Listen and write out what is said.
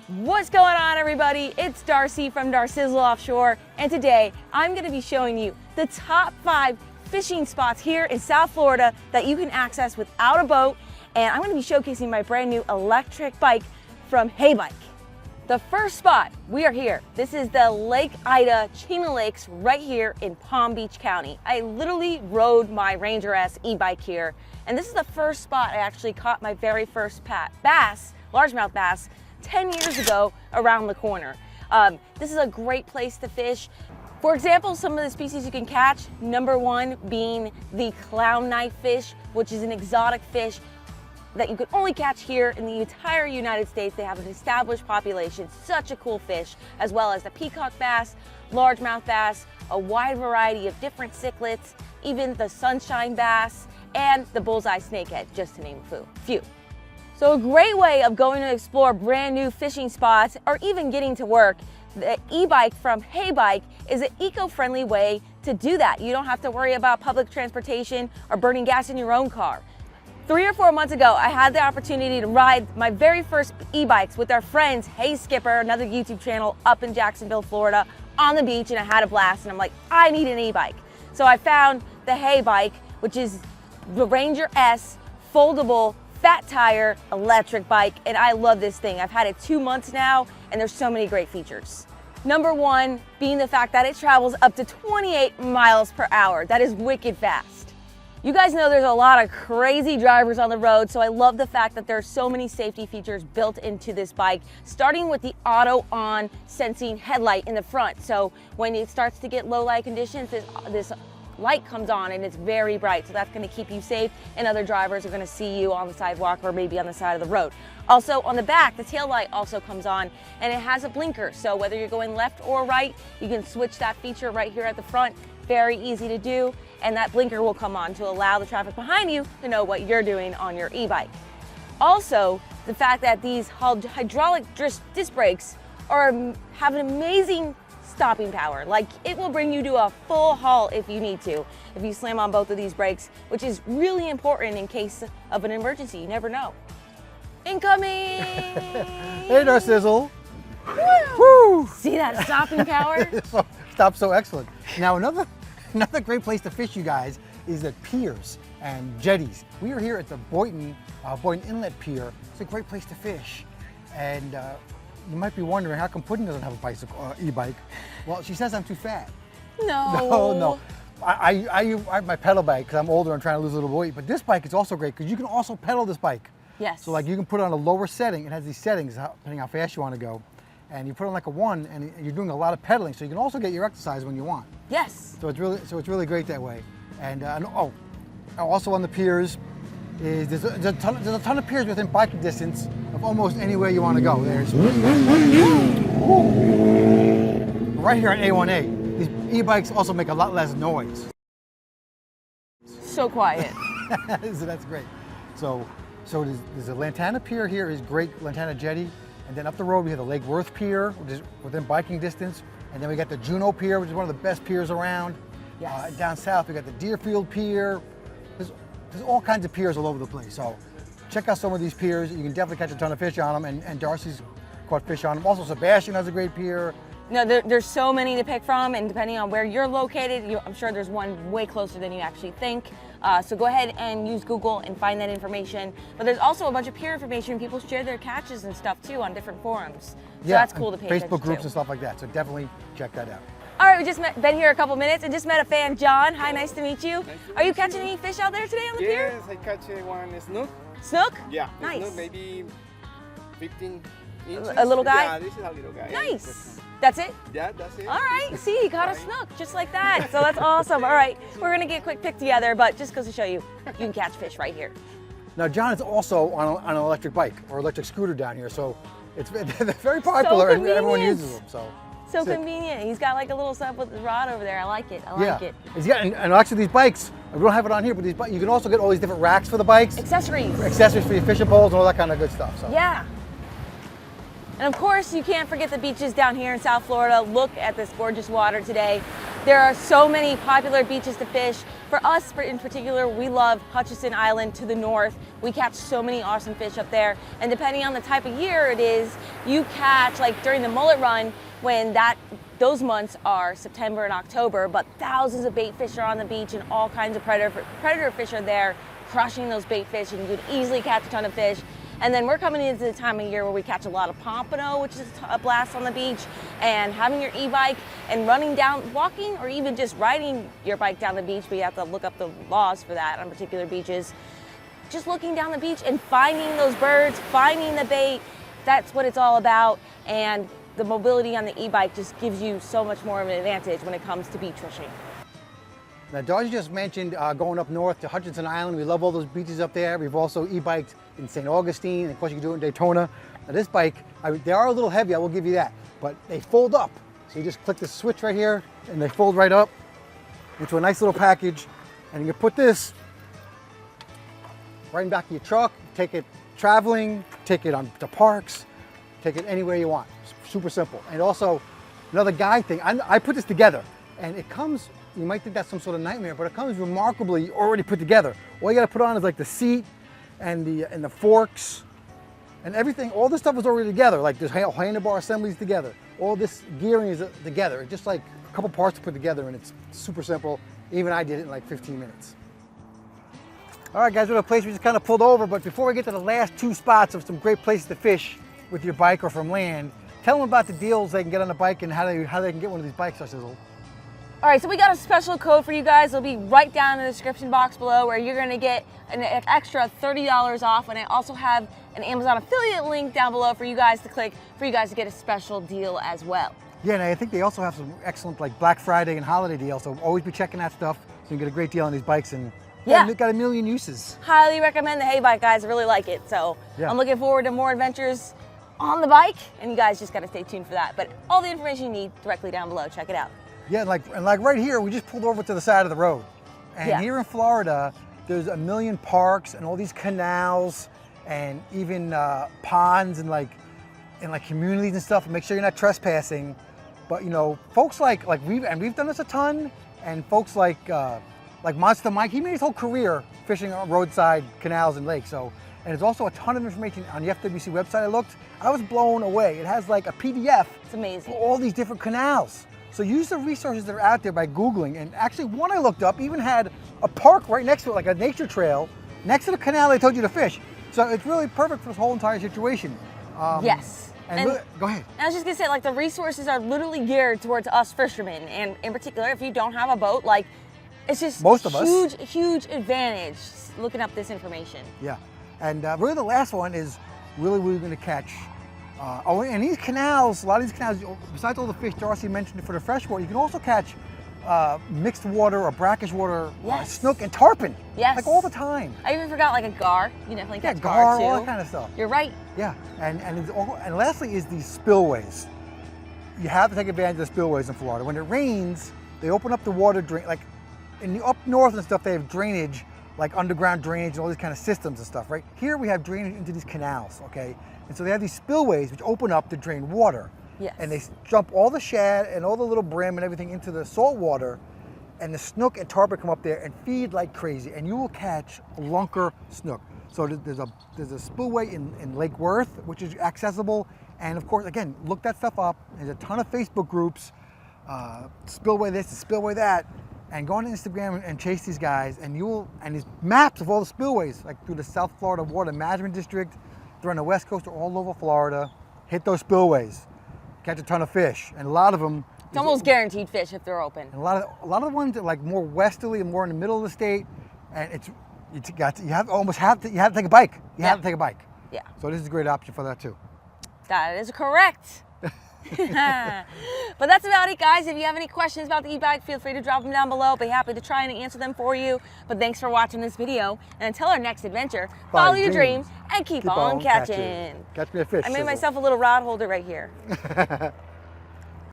What's going on, everybody? It's Darcy from Darcizzle Offshore, and today I'm going to be showing you the top 5 fishing spots here in South Florida that you can access without a boat, and I'm going to be showcasing my brand new electric bike from HeyBike. The first spot, we are here. This is the Lake Ida Chain of Lakes right here in Palm Beach County. I literally rode my Ranger S e-bike here, and this is the first spot I actually caught my very first bass, largemouth bass, 10 years ago around the corner. This is a great place to fish. For example, some of the species you can catch, number 1 being the clown knife fish, which is an exotic fish that you can only catch here in the entire United States. They have an established population, such a cool fish, as well as the peacock bass, largemouth bass, a wide variety of different cichlids, even the sunshine bass, and the bullseye snakehead, just to name a few. So a great way of going to explore brand new fishing spots or even getting to work, the e-bike from HeyBike is an eco-friendly way to do that. You don't have to worry about public transportation or burning gas in your own car. 3 or 4 months ago, I had the opportunity to ride my very first e-bikes with our friends, Hey Skipper, another YouTube channel up in Jacksonville, Florida, on the beach, and I had a blast, and I'm like, I need an e-bike. So I found the HeyBike, which is the Ranger S foldable fat tire electric bike, and I love this thing. I've had it 2 months now, and there's so many great features. Number 1 being the fact that it travels up to 28 miles per hour. That is wicked fast. You guys know there's a lot of crazy drivers on the road, so I love the fact that there are so many safety features built into this bike, starting with the auto on sensing headlight in the front. So when it starts to get low light conditions, this light comes on and it's very bright, so that's going to keep you safe, and other drivers are going to see you on the sidewalk or maybe on the side of the road. Also on the back, the tail light also comes on, and it has a blinker, so whether you're going left or right, you can switch that feature right here at the front. Very easy to do, and that blinker will come on to allow the traffic behind you to know what you're doing on your e-bike. Also, the fact that these hydraulic disc brakes have an amazing stopping power. Like, it will bring you to a full halt if you need to, if you slam on both of these brakes, which is really important in case of an emergency. You never know. Incoming! Hey, Darcizzle. Woo! See that stopping power? Stops so excellent. Now, another great place to fish, you guys, is at piers and jetties. We are here at the Boynton Inlet Pier. It's a great place to fish. And you might be wondering, how come Puddin doesn't have a bicycle, e-bike? Well, she says I'm too fat. No. No. I have my pedal bike because I'm older and trying to lose a little weight, but this bike is also great because you can also pedal this bike. Yes. So like you can put it on a lower setting. It has these settings depending how fast you want to go. And you put it on like a 1 and you're doing a lot of pedaling, so you can also get your exercise when you want. Yes. So it's really great that way. And also on the piers, there's a ton of piers within biking distance of almost anywhere you want to go. There's right here on A1A. These e-bikes also make a lot less noise. So quiet. So that's great. So there's a Lantana Pier here, is great, Lantana Jetty. And then up the road we have the Lake Worth Pier, which is within biking distance. And then we got the Juneau Pier, which is one of the best piers around. Yes. Down south we got the Deerfield Pier. There's all kinds of piers all over the place. So check out some of these piers. You can definitely catch a ton of fish on them, and Darcy's caught fish on them. Also, Sebastian has a great pier. No, there's so many to pick from, and depending on where you're located, I'm sure there's one way closer than you actually think. So go ahead and use Google and find that information. But there's also a bunch of pier information. People share their catches and stuff too on different forums. So that's cool to pay attention to. Facebook groups and stuff like that. So definitely check that out. All right, we just been here a couple minutes and just met a fan, John. Hi, nice to meet you. Are you catching any fish out there today on the pier? Yes, I catch one snook. Snook? Yeah. Nice. Snook, maybe 15 inches. A little guy? Yeah, this is a little guy. Nice. That's it? Yeah, that's it. All right, see, he caught a snook just like that. So that's awesome. All right, we're gonna get a quick pic together, but just goes to show you, you can catch fish right here. Now, John is also on an electric bike or electric scooter down here, so it's very popular and everyone uses them. So convenient. He's got like a little sub with the rod over there. I like it. I like it. And actually these bikes, we don't have it on here, but you can also get all these different racks for the bikes. Accessories. Accessories for your fishing poles and all that kind of good stuff. So. Yeah. And of course, you can't forget the beaches down here in South Florida. Look at this gorgeous water today. There are so many popular beaches to fish. For us, in particular, we love Hutchinson Island to the north. We catch so many awesome fish up there. And depending on the type of year it is, you catch, like during the mullet run, when those months are September and October, but thousands of bait fish are on the beach and all kinds of predator fish are there crushing those bait fish, and you could easily catch a ton of fish. And then we're coming into the time of year where we catch a lot of pompano, which is a blast on the beach, and having your e-bike and running down, walking, or even just riding your bike down the beach, but you have to look up the laws for that on particular beaches. Just looking down the beach and finding those birds, finding the bait, that's what it's all about. And the mobility on the e-bike just gives you so much more of an advantage when it comes to beach fishing. Now, Darcy just mentioned going up north to Hutchinson Island. We love all those beaches up there. We've also e-biked in St. Augustine, and of course you can do it in Daytona. Now this bike, they are a little heavy, I will give you that, but they fold up. So you just click the switch right here, and they fold right up into a nice little package. And you can put this right in the back of your truck, take it traveling, take it on to parks, take it anywhere you want. It's super simple. And also, another guide thing, I put this together, and it comes, you might think that's some sort of nightmare, but it comes remarkably already put together. All you gotta put on is like the seat and the forks and everything. All this stuff is already together, like there's handlebar assemblies together. All this gearing is together. It's just like a couple parts to put together, and it's super simple. Even I did it in like 15 minutes. All right, guys, we're at a place we just kind of pulled over, but before we get to the last two spots of some great places to fish with your bike or from land, tell them about the deals they can get on the bike and how they can get one of these bikes, Darcizzle. All right, so we got a special code for you guys. It'll be right down in the description box below, where you're gonna get an extra $30 off. And I also have an Amazon affiliate link down below for you guys to click, for you guys to get a special deal as well. Yeah, and I think they also have some excellent like Black Friday and holiday deals, so always be checking that stuff so you can get a great deal on these bikes. And yeah, got a million uses. Highly recommend the HeyBike, guys. I really like it. So yeah. I'm looking forward to more adventures on the bike, and you guys just gotta stay tuned for that. But all the information you need directly down below, check it out. Yeah, and like right here, we just pulled over to the side of the road. And here in Florida, there's a million parks and all these canals and even ponds and like communities and stuff. Make sure you're not trespassing. But you know, folks like we've done this a ton, and folks like Monster Mike, he made his whole career fishing on roadside canals and lakes. So, and there's also a ton of information on the FWC website. I looked, I was blown away. It has like a PDF. It's amazing. For all these different canals. So use the resources that are out there by Googling. And actually one I looked up even had a park right next to it, like a nature trail, next to the canal they told you to fish. So it's really perfect for this whole entire situation. Yes. And go ahead. I was just gonna say, like, the resources are literally geared towards us fishermen. And in particular, if you don't have a boat, like, it's just most of us. Huge advantage looking up this information. Yeah. And really the last one is really where you're gonna catch. And these canals, a lot of these canals, besides all the fish Darcy mentioned for the freshwater, you can also catch mixed water or brackish water, snook and tarpon. Yes. Like all the time. I even forgot like a gar. You definitely catch gar too. All that kind of stuff. You're right. Yeah. And lastly is these spillways. You have to take advantage of the spillways in Florida. When it rains, they open up the water drain. Like in the up north and stuff, they have drainage, like underground drainage and all these kind of systems and stuff, right? Here we have drainage into these canals, okay? And so they have these spillways which open up to drain water. Yes. And they dump all the shad and all the little brim and everything into the salt water, and the snook and tarpon come up there and feed like crazy, and you will catch lunker snook. So there's a spillway in Lake Worth, which is accessible. And of course, again, look that stuff up. There's a ton of Facebook groups, spillway this, spillway that, and go on Instagram and chase these guys, and these maps of all the spillways, like through the South Florida Water Management District, they're on the West Coast or all over Florida. Hit those spillways, catch a ton of fish, and a lot of them. It's almost guaranteed fish if they're open. And a lot of the ones that are like more westerly and more in the middle of the state, and you have to take a bike. You have to take a bike. Yeah. So this is a great option for that too. That is correct. But that's about it, guys. If you have any questions about the e-bike, feel free to drop them down below. I'll be happy to try and answer them for you. But thanks for watching this video. And until our next adventure, follow your dreams and keep on catching. Catch me a fish. I made myself a little rod holder right here.